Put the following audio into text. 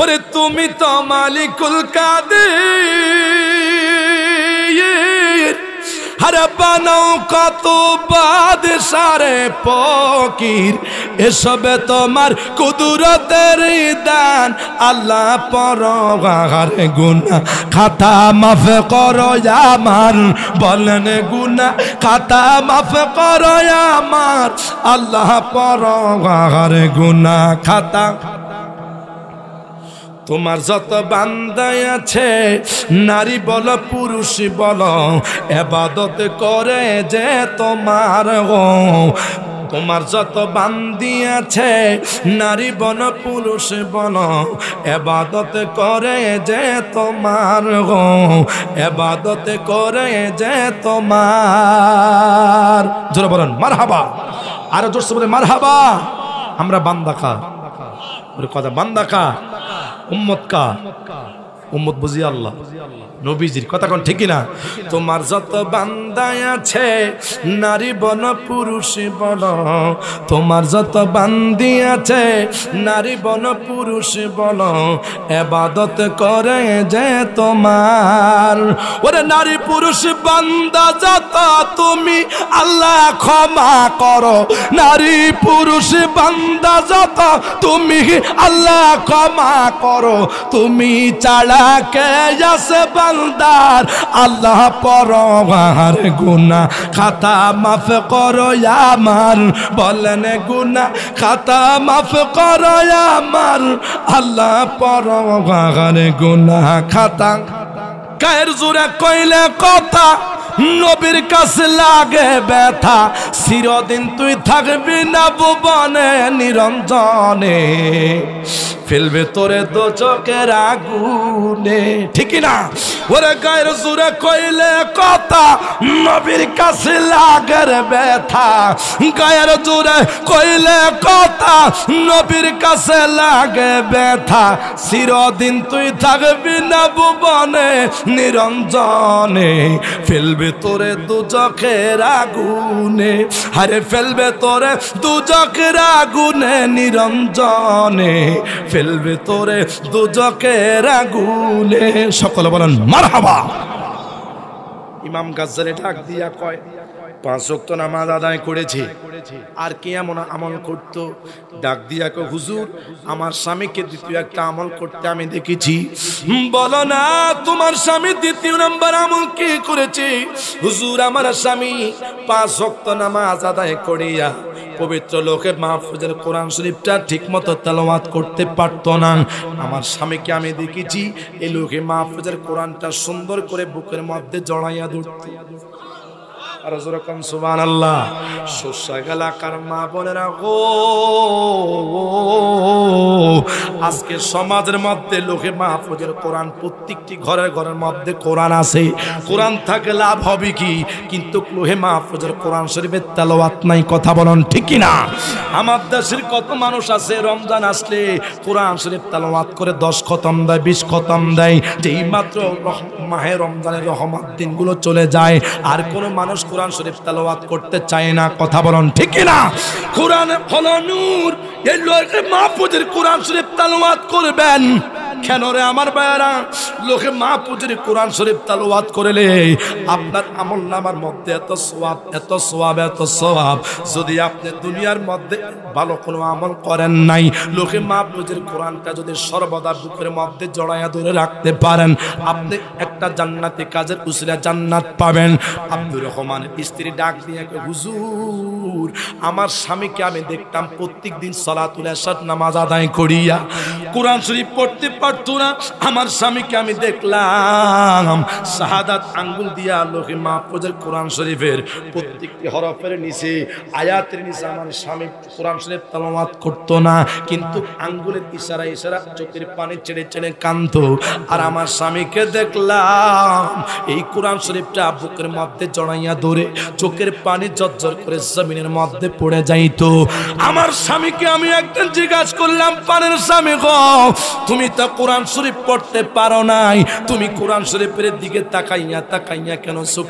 ওরে তুমি তো মালিকুল কাদের, আরে বানাও কত বাদশারে ফকির, এসবে তোমার কুদরতের দান। আল্লাহ পরওয়ার গুনাহ খাতা মাফ করো আমার, বলেন গুনাহ খাতা মাফ করো আমার। আল্লাহ পরওয়ার গুনাহ খাতা। তোমার যত বান্দা আছে, নারী বল পুরুষ বল, ইবাদত করে যে তোমার গো। তোমার যত বান্দি আছে, নারী বল পুরুষ বল, ইবাদত করে যে তোমার গো, ইবাদত করে যে তোমার। জোরে বলেন মারহাবা, আরো জোরসে বলেন মারহাবা। আমরা বান্দা কা কথা, বান্দা কা উম্মত কা, উম্মত বুঝি আল্লাহ নবীজির কথা কোন ঠিক না। তোমার যত বান্দা আছে, নারী বল পুরুষ বল, তোমার যত বান্দি আছে, নারী বল পুরুষ বল, ইবাদত করে যে তোমার। ওরে নারী পুরুষ বান্দা যত তুমি আল্লাহ ক্ষমা করো, নারী পুরুষ বান্দা যত তুমি আল্লাহ ক্ষমা করো। তুমি ছাড়া কে আছে বান্দার, আল্লাহ পরওয়ার গুনাহ খাতা মাফ করো আমার, বলেন গুনাহ খাতা মাফ করো আমার। আল্লাহ পরওয়ার গুনাহ খাতা। কায়ের জোরে কইলে কথা, নবীর কাছে লাগে ব্যথা, চিরদিন তুই থাকবি না ভুবনে নিরঞ্জনে, ফেলবে তোরে দোজখের আগুনে, ঠিক না। ওরে গায়ের জোরে কইলে কথা, নবীর কাছে লাগে ব্যথা, গায়ের জোরে কইলে কথা, নবীর কাছে লাগে ব্যথা, চিরদিন তুই থাকবি না ভুবনে নিরঞ্জনে, ফেলবে তোরে দোজখের আগুনে, আরে ফেলবে তোরে দোজখের আগুনে নিরঞ্জনে, ফেলবে তোরে দোজখের আগুনে। সকলে বলেন মারহাবা। ইমাম গাজ্জালি ডাক দিয়া কয়, 5 ওয়াক্ত নামাজ আদায় করেছে, আর কি এমন আমল করতো? ডাক দিয়া কয়, হুজুর আমার স্বামীকে দ্বিতীয় একটা আমল করতে আমি দেখেছি। বলো না তোমার স্বামী দ্বিতীয় নাম্বার আমল কি করেছে? হুজুর আমার স্বামী 5 ওয়াক্ত নামাজ আদায় করিয়া পবিত্র লোকে মাহফুজের কোরআন শরীফটা ঠিক মতো তেলাওয়াত করতে পারতো না। আমার স্বামীকে আমি দেখেছি এই লোকে মাহফুজের কোরআনটা সুন্দর করে বুকের মধ্যে জড়াইয়া ধরতে। আর যেরকম সুবহানাল্লাহ। সোশ্যাল এলাকার মা বোনেরা গো, আজকে সমাজের মধ্যে লোকে মাহফুজের কোরআন, প্রত্যেকটি ঘরের ঘরের মধ্যে কোরআন আছে, কোরআন থাকে লাভ হবে কি? কিন্তু লোহে মাহফুজের কোরআন শরীফের তেলাওয়াত নাই। কথা বলেন ঠিক কি না? আমার দেশের কত মানুষ আছে রমজান আসলে কোরআন শরীফ তেলাওয়াত করে 10 খতম দেয়, 20 খতম দেয়, যেই মাত্র মাহে রমজানের রহমত দিনগুলো চলে যায় আর কোনো মানুষ কোরআন শরীফ তেলাওয়াত করতে চায় না। কথা বলেন ঠিক কি না? কোরআন হলো নূর, এই লোকে মাহফুজের কোরআন শরীফ তেলাওয়াত করবেন কেন রে আমার ভাইরা? লোকে মাহফুজের কোরআন শরীফ তেলাওয়াত করলে আপনার আমলনামার মধ্যে এত সওয়াব, এত সওয়াব, এত সওয়াব, যদি আপনি দুনিয়ার মধ্যে ভালো কোনো আমল করেন নাই, লোকে মাহফুজের কোরআনটা যদি সর্বদা বুকের মধ্যে জড়াইয়া ধরে রাখতে পারেন, আপনি একটা জান্নাতি কাজের উসিলা জান্নাত পাবেন। আব্দুর রহমানের স্ত্রী ডাক দিয়ে, হুজুর আমার স্বামীকে আমি দেখতাম প্রত্যেকদিন সালাতুল ইশার নামাজ আদায় করিয়া কোরআন শরীফ পড়তে পারতো না। আমার স্বামীকে আমি দেখলাম শাহাদাত আঙ্গুল দিয়া লোকে মাহফুজের কোরআন শরীফের প্রত্যেকটি হরফের নিচে, আয়াতের নিচে আমার স্বামী কোরআন শরীফ তেলাওয়াত করতো না, কিন্তু আঙ্গুলের ইশারা ইশারা চোখের পানি ছেড়ে ছেড়ে কাঁদতো। আর আমার স্বামীকে দেখলাম এই কোরআন শরীফটা বুকের মধ্যে জড়াইয়া ধরে চোখের পানি ঝরঝর করে জমিনের মধ্যে পড়ে যাইতো। আমার স্বামীকে আমি একদিন জিজ্ঞাসা করলাম, পানের স্বামী গো, তুমি তো কোরআন শরীফ পড়তে পারো নাই, তুমি কোরআন শরীফের দিকে তাকাইয়া তাকাইয়া কেন চোখ